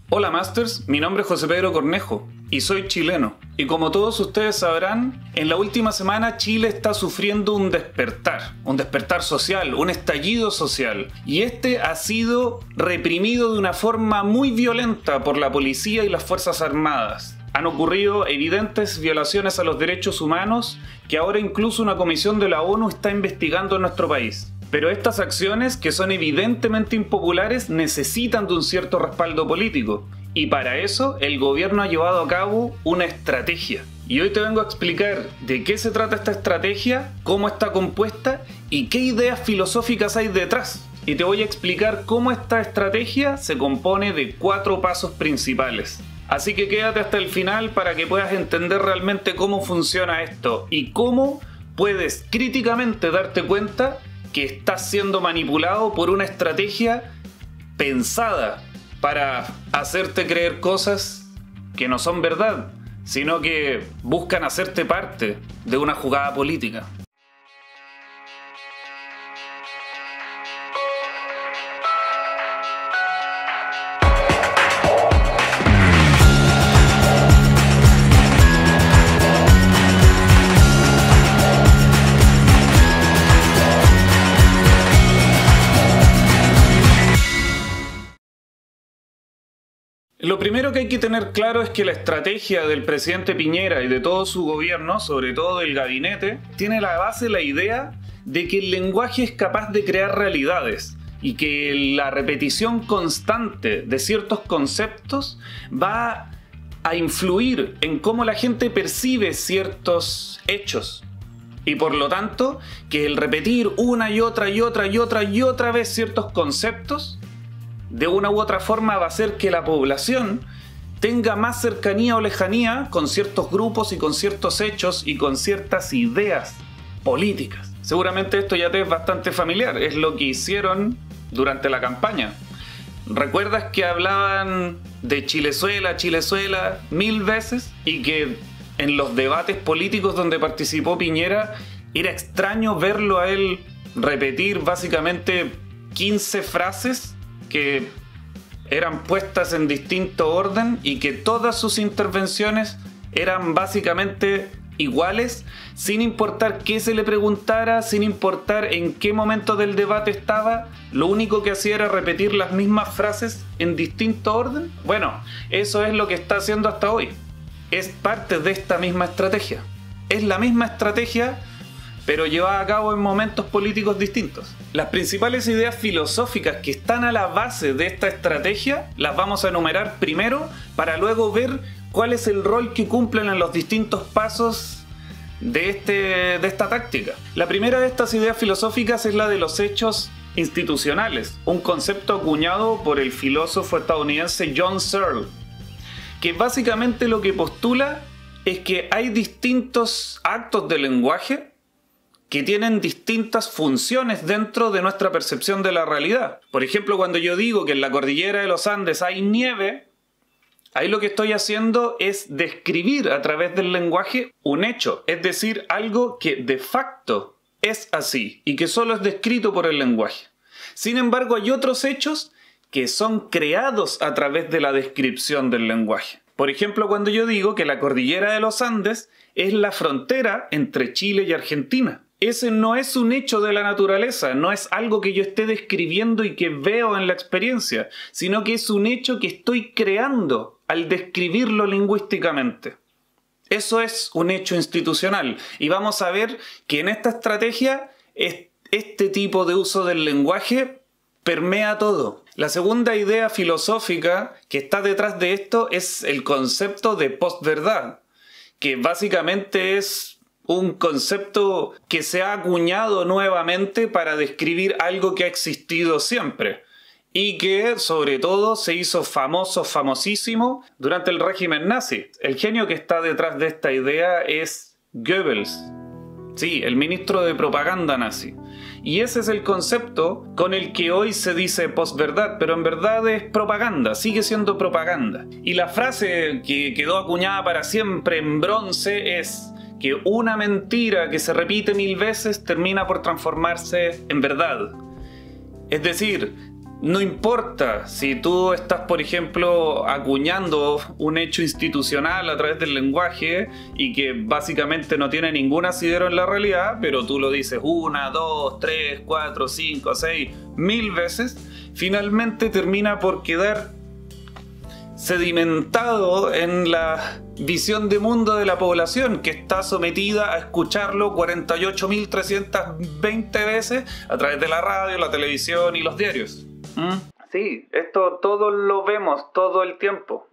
Hola Masters, mi nombre es José Pedro Cornejo y soy chileno. Y como todos ustedes sabrán, en la última semana Chile está sufriendo un despertar social, un estallido social. Y este ha sido reprimido de una forma muy violenta por la policía y las Fuerzas Armadas. Han ocurrido evidentes violaciones a los derechos humanos que ahora incluso una comisión de la ONU está investigando en nuestro país. Pero estas acciones, que son evidentemente impopulares, necesitan de un cierto respaldo político. Y para eso, el gobierno ha llevado a cabo una estrategia. Y hoy te vengo a explicar de qué se trata esta estrategia, cómo está compuesta y qué ideas filosóficas hay detrás. Y te voy a explicar cómo esta estrategia se compone de 4 pasos principales. Así que quédate hasta el final para que puedas entender realmente cómo funciona esto y cómo puedes críticamente darte cuenta que estás siendo manipulado por una estrategia pensada para hacerte creer cosas que no son verdad, sino que buscan hacerte parte de una jugada política. Lo primero que hay que tener claro es que la estrategia del presidente Piñera y de todo su gobierno, sobre todo del gabinete, tiene la base la idea de que el lenguaje es capaz de crear realidades y que la repetición constante de ciertos conceptos va a influir en cómo la gente percibe ciertos hechos. Y por lo tanto, que el repetir una y otra vez ciertos conceptos de una u otra forma va a hacer que la población tenga más cercanía o lejanía con ciertos grupos y con ciertos hechos y con ciertas ideas políticas. Seguramente esto ya te es bastante familiar, es lo que hicieron durante la campaña. ¿Recuerdas que hablaban de Chilezuela 1000 veces? Y que en los debates políticos donde participó Piñera era extraño verlo a él repetir básicamente 15 frases que eran puestas en distinto orden y que todas sus intervenciones eran básicamente iguales, sin importar qué se le preguntara, sin importar en qué momento del debate estaba, lo único que hacía era repetir las mismas frases en distinto orden. Bueno, eso es lo que está haciendo hasta hoy. Es parte de esta misma estrategia. Es la misma estrategia, pero llevada a cabo en momentos políticos distintos. Las principales ideas filosóficas que están a la base de esta estrategia las vamos a enumerar primero para luego ver cuál es el rol que cumplen en los distintos pasos de esta táctica. La primera de estas ideas filosóficas es la de los hechos institucionales, un concepto acuñado por el filósofo estadounidense John Searle, que básicamente lo que postula es que hay distintos actos de lenguaje que tienen distintas funciones dentro de nuestra percepción de la realidad. Por ejemplo, cuando yo digo que en la cordillera de los Andes hay nieve, ahí lo que estoy haciendo es describir a través del lenguaje un hecho, es decir, algo que de facto es así y que solo es descrito por el lenguaje. Sin embargo, hay otros hechos que son creados a través de la descripción del lenguaje. Por ejemplo, cuando yo digo que la cordillera de los Andes es la frontera entre Chile y Argentina. Ese no es un hecho de la naturaleza, no es algo que yo esté describiendo y que veo en la experiencia, sino que es un hecho que estoy creando al describirlo lingüísticamente. Eso es un hecho institucional y vamos a ver que en esta estrategia este tipo de uso del lenguaje permea todo. La segunda idea filosófica que está detrás de esto es el concepto de postverdad, que básicamente es un concepto que se ha acuñado nuevamente para describir algo que ha existido siempre y que sobre todo se hizo famosísimo durante el régimen nazi. El genio que está detrás de esta idea es Goebbels, sí, el ministro de propaganda nazi. Y ese es el concepto con el que hoy se dice posverdad, pero en verdad es propaganda, sigue siendo propaganda. Y la frase que quedó acuñada para siempre en bronce es que una mentira que se repite 1000 veces termina por transformarse en verdad. Es decir, No importa si tú estás, por ejemplo, acuñando un hecho institucional a través del lenguaje y que básicamente no tiene ningún asidero en la realidad, pero tú lo dices 1, 2, 3, 4, 5, 6, 1000 veces, finalmente termina por quedar sedimentado en la visión de mundo de la población, que está sometida a escucharlo 48.320 veces a través de la radio, la televisión y los diarios. Sí, esto todos lo vemos todo el tiempo.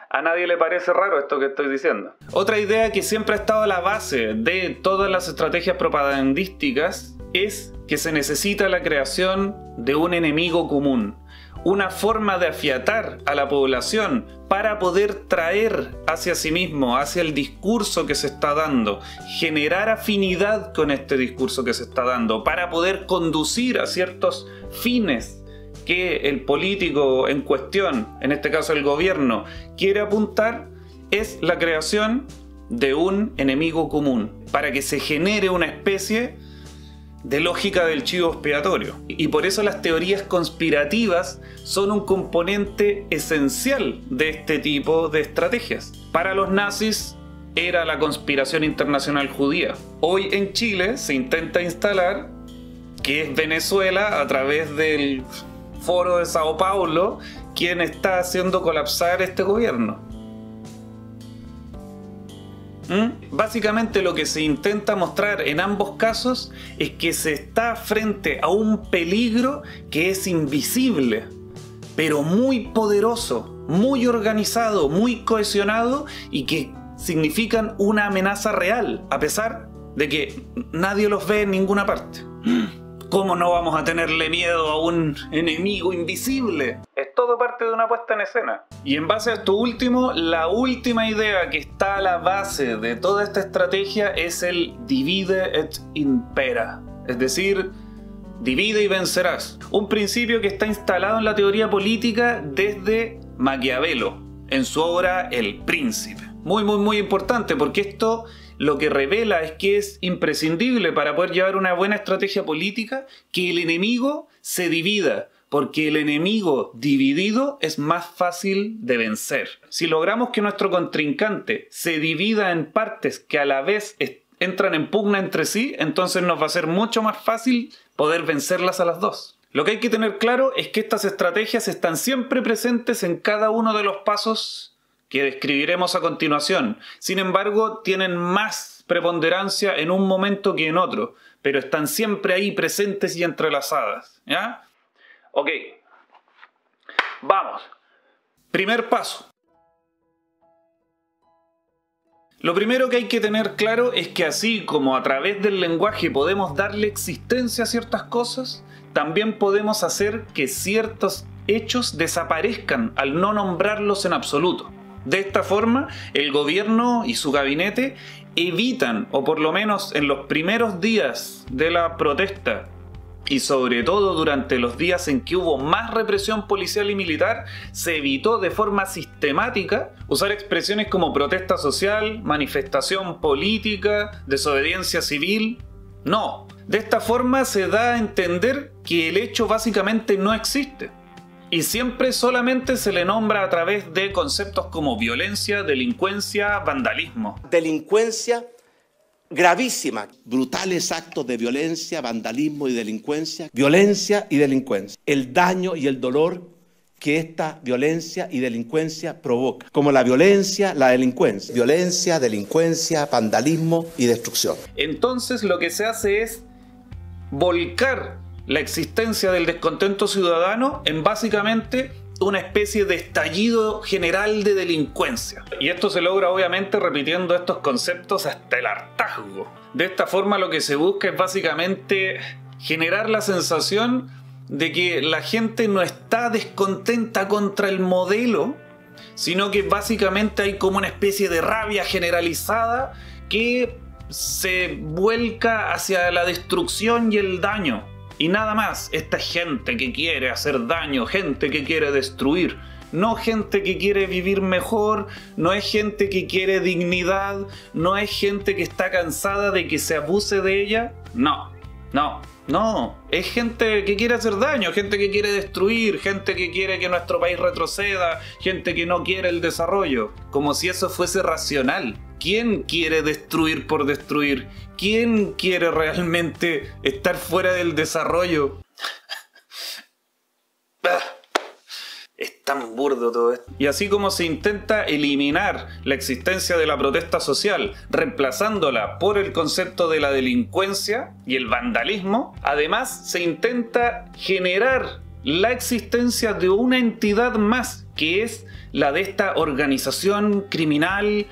A nadie le parece raro esto que estoy diciendo. Otra idea que siempre ha estado a la base de todas las estrategias propagandísticas es que se necesita la creación de un enemigo común. Una forma de afiatar a la población para poder traer hacia sí mismo, hacia el discurso que se está dando, generar afinidad con este discurso que se está dando, para poder conducir a ciertos fines que el político en cuestión, en este caso el gobierno, quiere apuntar, es la creación de un enemigo común, para que se genere una especie de lógica del chivo expiatorio. Y por eso las teorías conspirativas son un componente esencial de este tipo de estrategias. Para los nazis era la conspiración internacional judía. Hoy en Chile se intenta instalar que es Venezuela a través del Foro de Sao Paulo quien está haciendo colapsar este gobierno. Básicamente lo que se intenta mostrar en ambos casos es que se está frente a un peligro que es invisible, pero muy poderoso, muy organizado, muy cohesionado y que significan una amenaza real, a pesar de que nadie los ve en ninguna parte. ¿Cómo no vamos a tenerle miedo a un enemigo invisible? Es todo parte de una puesta en escena. Y en base a esto último, la última idea que está a la base de toda esta estrategia es el divide et impera. Es decir, divide y vencerás. Un principio que está instalado en la teoría política desde Maquiavelo, en su obra El Príncipe. Muy importante, porque esto lo que revela es que es imprescindible para poder llevar una buena estrategia política que el enemigo se divida, porque el enemigo dividido es más fácil de vencer. Si logramos que nuestro contrincante se divida en partes que a la vez entran en pugna entre sí, entonces nos va a ser mucho más fácil poder vencerlas a las dos. Lo que hay que tener claro es que estas estrategias están siempre presentes en cada uno de los pasos que describiremos a continuación. Sin embargo, tienen más preponderancia en un momento que en otro, pero están siempre ahí presentes y entrelazadas, ¿ya? Ok, vamos. Primer paso. Lo primero que hay que tener claro es que así como a través del lenguaje podemos darle existencia a ciertas cosas, también podemos hacer que ciertos hechos desaparezcan al no nombrarlos en absoluto. De esta forma, el gobierno y su gabinete evitan, o por lo menos en los primeros días de la protesta, y sobre todo durante los días en que hubo más represión policial y militar, se evitó de forma sistemática usar expresiones como protesta social, manifestación política, desobediencia civil. No, de esta forma se da a entender que el hecho básicamente no existe. Y siempre solamente se le nombra a través de conceptos como violencia, delincuencia, vandalismo. Delincuencia gravísima. Brutales actos de violencia, vandalismo y delincuencia. Violencia y delincuencia. El daño y el dolor que esta violencia y delincuencia provoca. Como la violencia, la delincuencia. Violencia, delincuencia, vandalismo y destrucción. Entonces lo que se hace es volcar la existencia del descontento ciudadano en básicamente una especie de estallido general de delincuencia. Y esto se logra obviamente repitiendo estos conceptos hasta el hartazgo. De esta forma lo que se busca es básicamente generar la sensación de que la gente no está descontenta contra el modelo, sino que básicamente hay como una especie de rabia generalizada que se vuelca hacia la destrucción y el daño. Y nada más, esta gente que quiere hacer daño, gente que quiere destruir, no gente que quiere vivir mejor, no es gente que quiere dignidad, no es gente que está cansada de que se abuse de ella, no, No, es gente que quiere hacer daño, gente que quiere destruir, gente que quiere que nuestro país retroceda, gente que no quiere el desarrollo. Como si eso fuese racional. ¿Quién quiere destruir por destruir? ¿Quién quiere realmente estar fuera del desarrollo? Es tan burdo todo esto. Y así como se intenta eliminar la existencia de la protesta social, reemplazándola por el concepto de la delincuencia y el vandalismo, además se intenta generar la existencia de una entidad más, que es la de esta organización criminal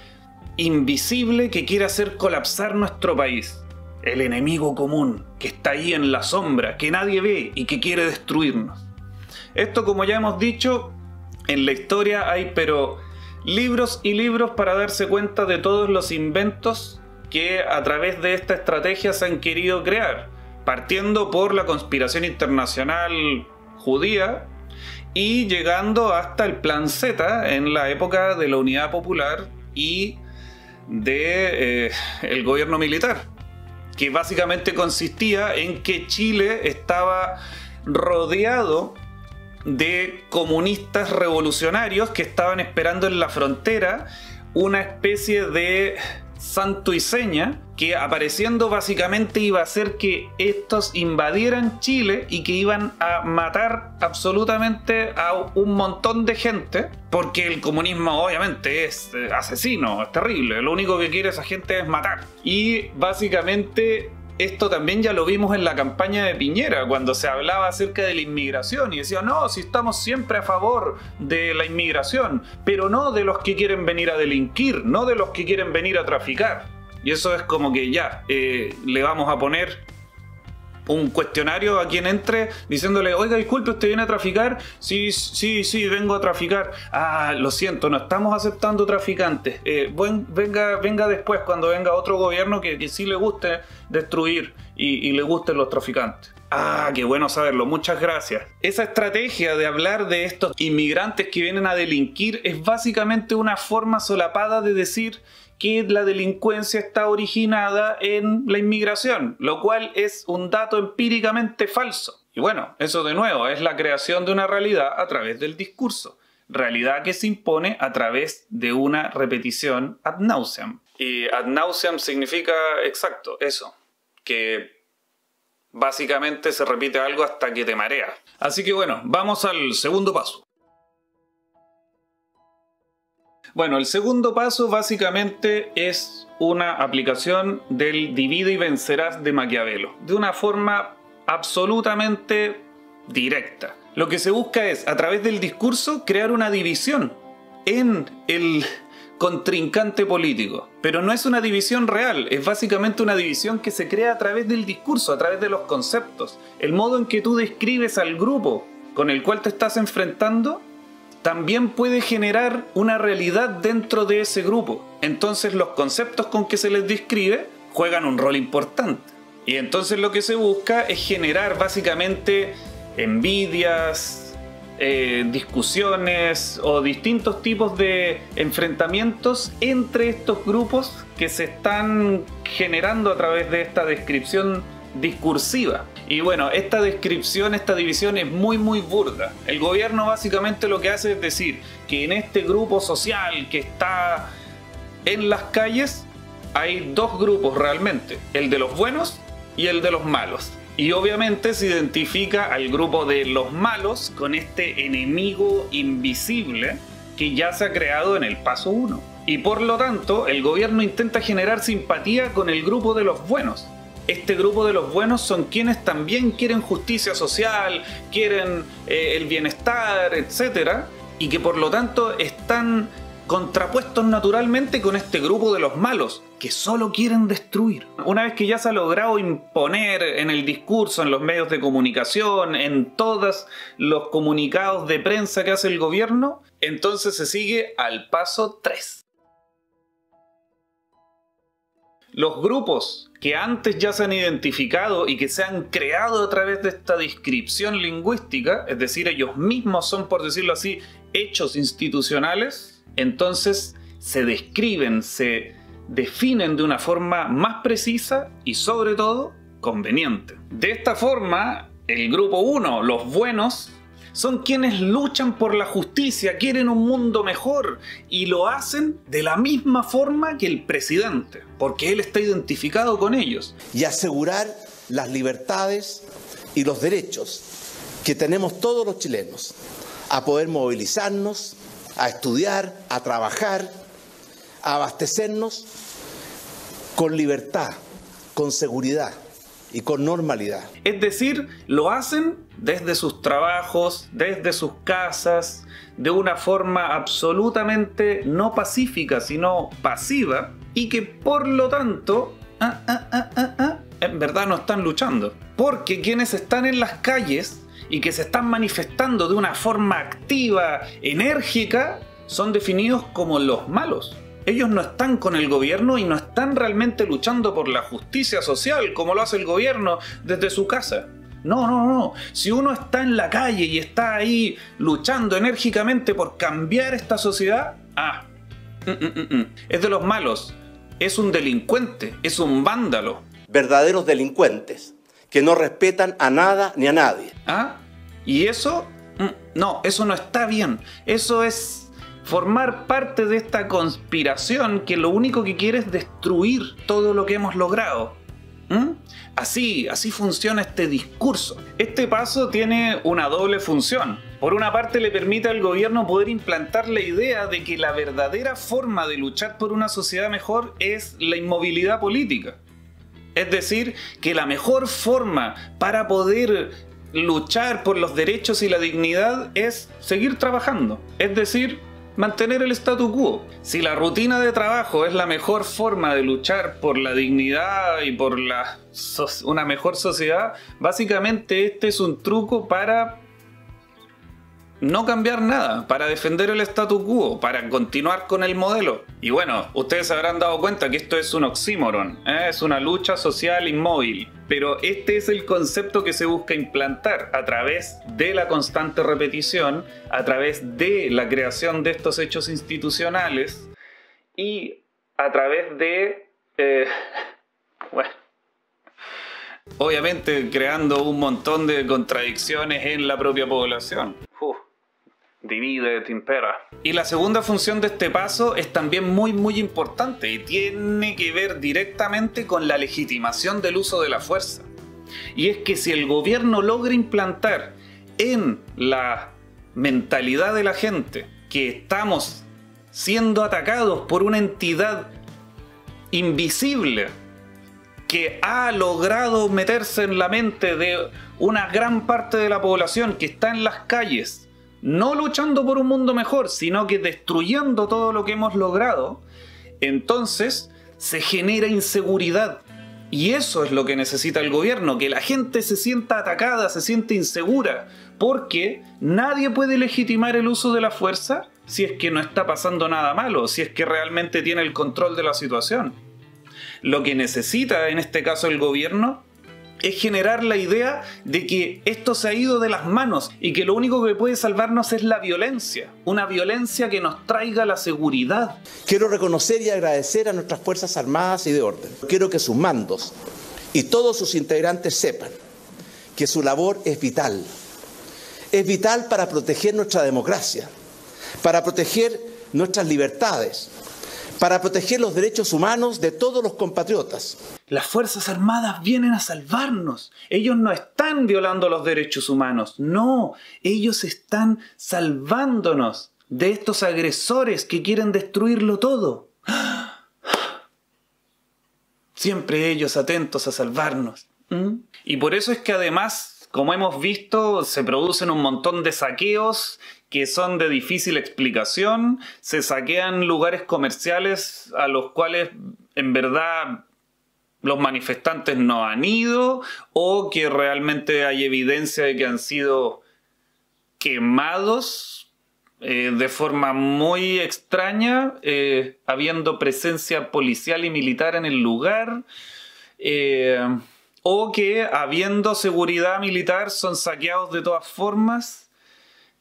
invisible que quiere hacer colapsar nuestro país. El enemigo común, que está ahí en la sombra, que nadie ve y que quiere destruirnos. Esto, como ya hemos dicho, en la historia hay pero libros y libros para darse cuenta de todos los inventos que a través de esta estrategia se han querido crear, partiendo por la conspiración internacional judía y llegando hasta el Plan Z en la época de la Unidad Popular y de el gobierno militar, que básicamente consistía en que Chile estaba rodeado de comunistas revolucionarios que estaban esperando en la frontera una especie de santo y seña que, apareciendo, básicamente iba a hacer que estos invadieran Chile y que iban a matar absolutamente a un montón de gente, porque el comunismo obviamente es asesino, es terrible, lo único que quiere esa gente es matar. Y básicamente esto también ya lo vimos en la campaña de Piñera, cuando se hablaba acerca de la inmigración y decía, no, si estamos siempre a favor de la inmigración, pero no de los que quieren venir a delinquir, no de los que quieren venir a traficar. Y eso es como que ya, le vamos a poner un cuestionario a quien entre diciéndole, oiga, disculpe, ¿usted viene a traficar? Sí, vengo a traficar. Ah, lo siento, no estamos aceptando traficantes. Venga después, cuando venga otro gobierno que sí le guste destruir y le gusten los traficantes. Ah, qué bueno saberlo, muchas gracias. Esa estrategia de hablar de estos inmigrantes que vienen a delinquir es básicamente una forma solapada de decir que la delincuencia está originada en la inmigración, lo cual es un dato empíricamente falso. Y bueno, eso de nuevo es la creación de una realidad a través del discurso. Realidad que se impone a través de una repetición ad nauseam. Y ad nauseam significa, exacto, eso, que básicamente se repite algo hasta que te marea. Así que bueno, vamos al segundo paso. Bueno, el segundo paso básicamente es una aplicación del divide y vencerás de Maquiavelo, de una forma absolutamente directa. Lo que se busca es, a través del discurso, crear una división en el contrincante político. Pero no es una división real, es básicamente una división que se crea a través del discurso, a través de los conceptos. El modo en que tú describes al grupo con el cual te estás enfrentando también puede generar una realidad dentro de ese grupo. Entonces los conceptos con que se les describe juegan un rol importante. Y entonces lo que se busca es generar básicamente envidias, discusiones o distintos tipos de enfrentamientos entre estos grupos que se están generando a través de esta descripción discursiva. Y bueno, esta descripción, esta división es muy burda. El gobierno básicamente lo que hace es decir que en este grupo social que está en las calles hay dos grupos realmente, el de los buenos y el de los malos. Y obviamente se identifica al grupo de los malos con este enemigo invisible que ya se ha creado en el paso 1. Y por lo tanto, el gobierno intenta generar simpatía con el grupo de los buenos. Este grupo de los buenos son quienes también quieren justicia social, quieren el bienestar, etc. Y que por lo tanto están contrapuestos naturalmente con este grupo de los malos, que solo quieren destruir. Una vez que ya se ha logrado imponer en el discurso, en los medios de comunicación, en todos los comunicados de prensa que hace el gobierno, entonces se sigue al paso 3. Los grupos que antes ya se han identificado y que se han creado a través de esta descripción lingüística, es decir, ellos mismos son, por decirlo así, hechos institucionales, entonces se describen, se definen de una forma más precisa y sobre todo conveniente. De esta forma, el grupo 1, los buenos, son quienes luchan por la justicia, quieren un mundo mejor y lo hacen de la misma forma que el presidente, porque él está identificado con ellos. Y asegurar las libertades y los derechos que tenemos todos los chilenos, a poder movilizarnos, a estudiar, a trabajar, a abastecernos con libertad, con seguridad y con normalidad. Es decir, lo hacen desde sus trabajos, desde sus casas, de una forma absolutamente no pacífica, sino pasiva, y que por lo tanto, en verdad no están luchando. Porque quienes están en las calles y que se están manifestando de una forma activa, enérgica, son definidos como los malos. Ellos no están con el gobierno y no están realmente luchando por la justicia social como lo hace el gobierno desde su casa. No. Si uno está en la calle y está ahí luchando enérgicamente por cambiar esta sociedad, es de los malos, es un delincuente, es un vándalo. Verdaderos delincuentes que no respetan a nada ni a nadie. ¿Y eso? No, eso no está bien. Eso es formar parte de esta conspiración que lo único que quiere es destruir todo lo que hemos logrado. Así funciona este discurso. Este paso tiene una doble función. Por una parte, le permite al gobierno poder implantar la idea de que la verdadera forma de luchar por una sociedad mejor es la inmovilidad política. Es decir, que la mejor forma para poder luchar por los derechos y la dignidad es seguir trabajando. Es decir, mantener el statu quo. Si la rutina de trabajo es la mejor forma de luchar por la dignidad y por una mejor sociedad, básicamente este es un truco para no cambiar nada, para defender el statu quo, para continuar con el modelo. Y bueno, ustedes se habrán dado cuenta que esto es un oxímoron, es una lucha social inmóvil. Pero este es el concepto que se busca implantar a través de la constante repetición, a través de la creación de estos hechos institucionales y a través de... obviamente creando un montón de contradicciones en la propia población. Divide et impera. Y la segunda función de este paso es también muy importante y tiene que ver directamente con la legitimación del uso de la fuerza. Y es que si el gobierno logra implantar en la mentalidad de la gente que estamos siendo atacados por una entidad invisible que ha logrado meterse en la mente de una gran parte de la población que está en las calles, no luchando por un mundo mejor, sino que destruyendo todo lo que hemos logrado, entonces se genera inseguridad. Y eso es lo que necesita el gobierno, que la gente se sienta atacada, se siente insegura, porque nadie puede legitimar el uso de la fuerza si es que no está pasando nada malo, si es que realmente tiene el control de la situación. Lo que necesita en este caso el gobierno es generar la idea de que esto se ha ido de las manos y que lo único que puede salvarnos es la violencia, una violencia que nos traiga la seguridad. Quiero reconocer y agradecer a nuestras Fuerzas Armadas y de Orden. Quiero que sus mandos y todos sus integrantes sepan que su labor es vital. Es vital para proteger nuestra democracia, para proteger nuestras libertades, para proteger los derechos humanos de todos los compatriotas. Las Fuerzas Armadas vienen a salvarnos. Ellos no están violando los derechos humanos. No, ellos están salvándonos de estos agresores que quieren destruirlo todo. Siempre ellos atentos a salvarnos. Y por eso es que además, como hemos visto, se producen un montón de saqueos que son de difícil explicación. Se saquean lugares comerciales a los cuales en verdad los manifestantes no han ido, o que realmente hay evidencia de que han sido quemados de forma muy extraña, habiendo presencia policial y militar en el lugar, o que habiendo seguridad militar son saqueados de todas formas.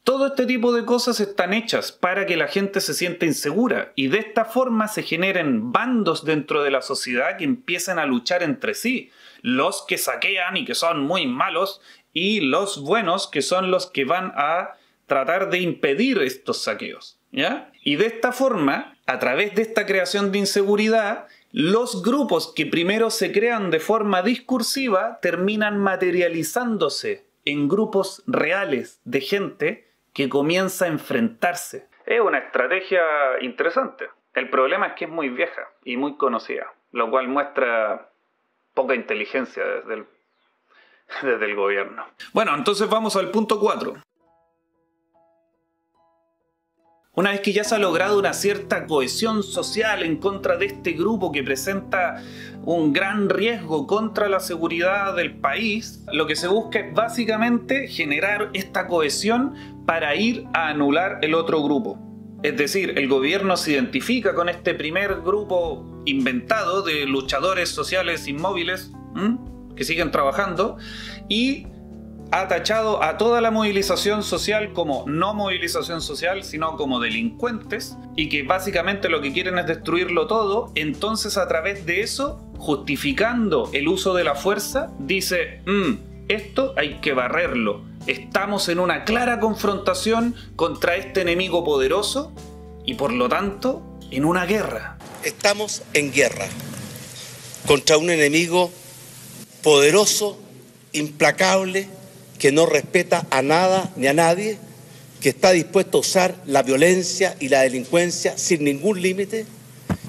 Todo este tipo de cosas están hechas para que la gente se sienta insegura y de esta forma se generen bandos dentro de la sociedad que empiezan a luchar entre sí. Los que saquean y que son muy malos y los buenos que son los que van a tratar de impedir estos saqueos, ¿ya? Y de esta forma, a través de esta creación de inseguridad, los grupos que primero se crean de forma discursiva terminan materializándose en grupos reales de gente que comienza a enfrentarse. Es una estrategia interesante. El problema es que es muy vieja y muy conocida, lo cual muestra poca inteligencia desde el gobierno. Bueno, entonces vamos al punto 4. Una vez que ya se ha logrado una cierta cohesión social en contra de este grupo que presenta un gran riesgo contra la seguridad del país, lo que se busca es básicamente generar esta cohesión para ir a anular el otro grupo. Es decir, el gobierno se identifica con este primer grupo inventado de luchadores sociales inmóviles que siguen trabajando y ha tachado a toda la movilización social como no movilización social, sino como delincuentes, y que básicamente lo que quieren es destruirlo todo. Entonces, a través de eso, justificando el uso de la fuerza, dice, esto hay que barrerlo. Estamos en una clara confrontación contra este enemigo poderoso y por lo tanto, en una guerra. Estamos en guerra contra un enemigo poderoso, implacable, que no respeta a nada ni a nadie, que está dispuesto a usar la violencia y la delincuencia sin ningún límite,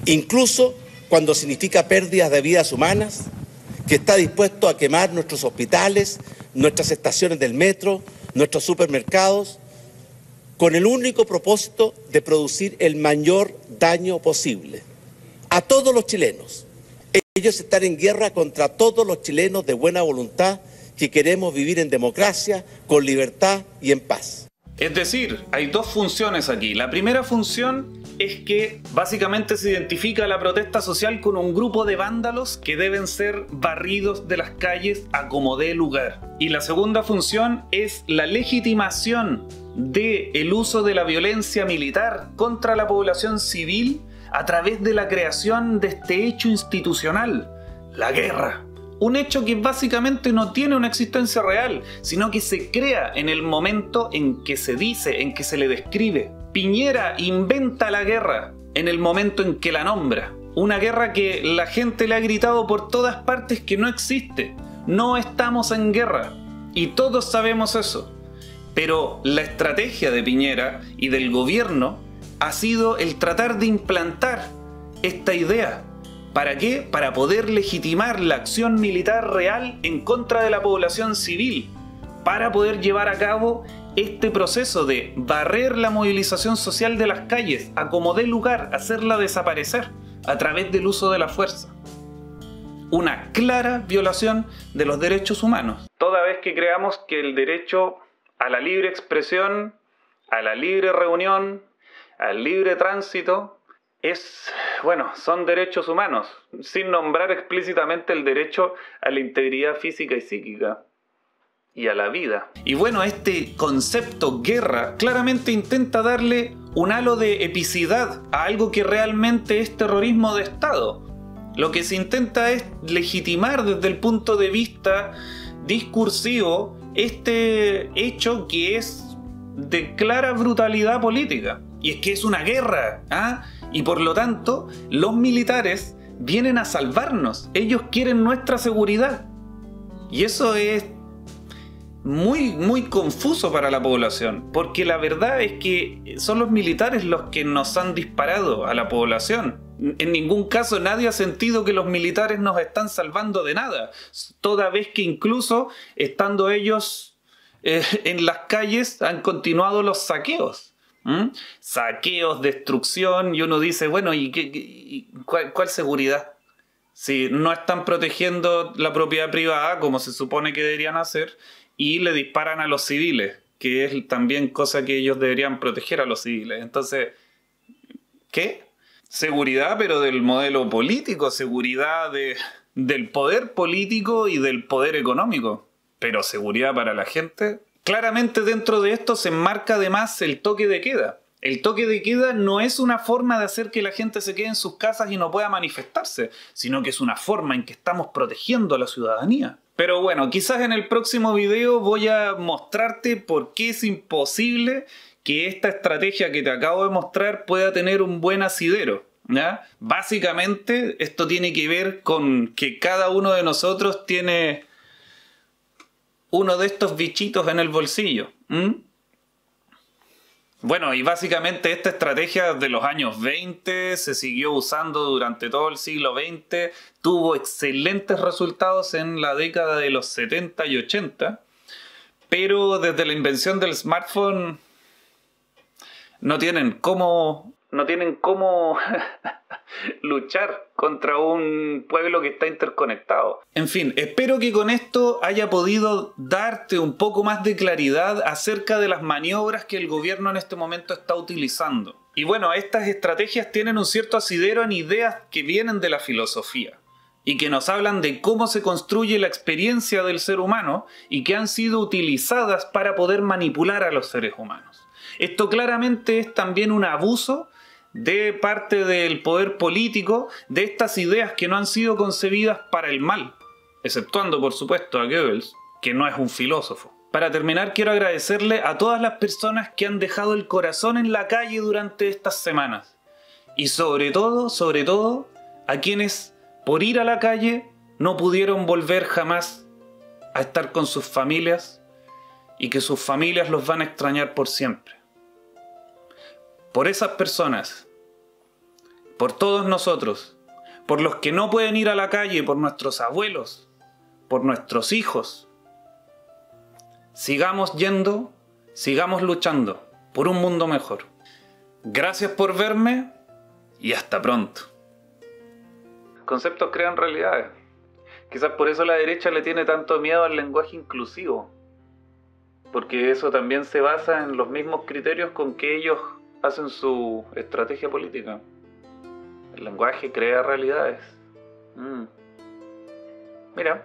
incluso cuando significa pérdidas de vidas humanas, que está dispuesto a quemar nuestros hospitales, nuestras estaciones del metro, nuestros supermercados, con el único propósito de producir el mayor daño posible a todos los chilenos. Ellos están en guerra contra todos los chilenos de buena voluntad que queremos vivir en democracia, con libertad y en paz. Es decir, hay dos funciones aquí. La primera función es que básicamente se identifica la protesta social con un grupo de vándalos que deben ser barridos de las calles a como dé lugar. Y la segunda función es la legitimación del uso de la violencia militar contra la población civil a través de la creación de este hecho institucional, la guerra. Un hecho que básicamente no tiene una existencia real, sino que se crea en el momento en que se dice, en que se le describe. Piñera inventa la guerra en el momento en que la nombra. Una guerra que la gente le ha gritado por todas partes que no existe. No estamos en guerra. Y todos sabemos eso. Pero la estrategia de Piñera y del gobierno ha sido el tratar de implantar esta idea. ¿Para qué? Para poder legitimar la acción militar real en contra de la población civil, para poder llevar a cabo este proceso de barrer la movilización social de las calles, a como dé lugar, hacerla desaparecer a través del uso de la fuerza. Una clara violación de los derechos humanos. Toda vez que creamos que el derecho a la libre expresión, a la libre reunión, al libre tránsito, son derechos humanos, sin nombrar explícitamente el derecho a la integridad física y psíquica y a la vida. Y bueno, este concepto guerra claramente intenta darle un halo de epicidad a algo que realmente es terrorismo de Estado. Lo que se intenta es legitimar desde el punto de vista discursivo este hecho que es de clara brutalidad política. Y es que es una guerra, y por lo tanto, los militares vienen a salvarnos. Ellos quieren nuestra seguridad. Y eso es muy, muy confuso para la población. Porque la verdad es que son los militares los que nos han disparado a la población. En ningún caso nadie ha sentido que los militares nos están salvando de nada. Toda vez que incluso, estando ellos en las calles, han continuado los saqueos. Saqueos, destrucción, y uno dice, bueno, ¿cuál seguridad? Si no están protegiendo la propiedad privada como se supone que deberían hacer, y le disparan a los civiles, que es también cosa que ellos deberían proteger a los civiles. Entonces, ¿qué? Seguridad, pero del modelo político, seguridad del poder político y del poder económico. Pero seguridad para la gente, Claramente dentro de esto se enmarca además el toque de queda. El toque de queda no es una forma de hacer que la gente se quede en sus casas y no pueda manifestarse, sino que es una forma en que estamos protegiendo a la ciudadanía. Pero bueno, quizás en el próximo video voy a mostrarte por qué es imposible que esta estrategia que te acabo de mostrar pueda tener un buen asidero, ¿ya? Básicamente esto tiene que ver con que cada uno de nosotros tiene uno de estos bichitos en el bolsillo. Bueno, y básicamente esta estrategia de los años 20 se siguió usando durante todo el siglo XX, tuvo excelentes resultados en la década de los 70 y 80, pero desde la invención del smartphone no tienen cómo luchar contra un pueblo que está interconectado. En fin, espero que con esto haya podido darte un poco más de claridad acerca de las maniobras que el gobierno en este momento está utilizando. Y bueno, estas estrategias tienen un cierto asidero en ideas que vienen de la filosofía y que nos hablan de cómo se construye la experiencia del ser humano y que han sido utilizadas para poder manipular a los seres humanos. Esto claramente es también un abuso de parte del poder político de estas ideas que no han sido concebidas para el mal, exceptuando por supuesto a Goebbels, que no es un filósofo. Para terminar, quiero agradecerle a todas las personas que han dejado el corazón en la calle durante estas semanas y sobre todo a quienes por ir a la calle no pudieron volver jamás a estar con sus familias y que sus familias los van a extrañar por siempre. Por esas personas, por todos nosotros, por los que no pueden ir a la calle, por nuestros abuelos, por nuestros hijos, sigamos yendo, sigamos luchando por un mundo mejor. Gracias por verme y hasta pronto. Conceptos crean realidades. Quizás por eso la derecha le tiene tanto miedo al lenguaje inclusivo, porque eso también se basa en los mismos criterios con que ellos hacen su estrategia política. El lenguaje crea realidades. Mira.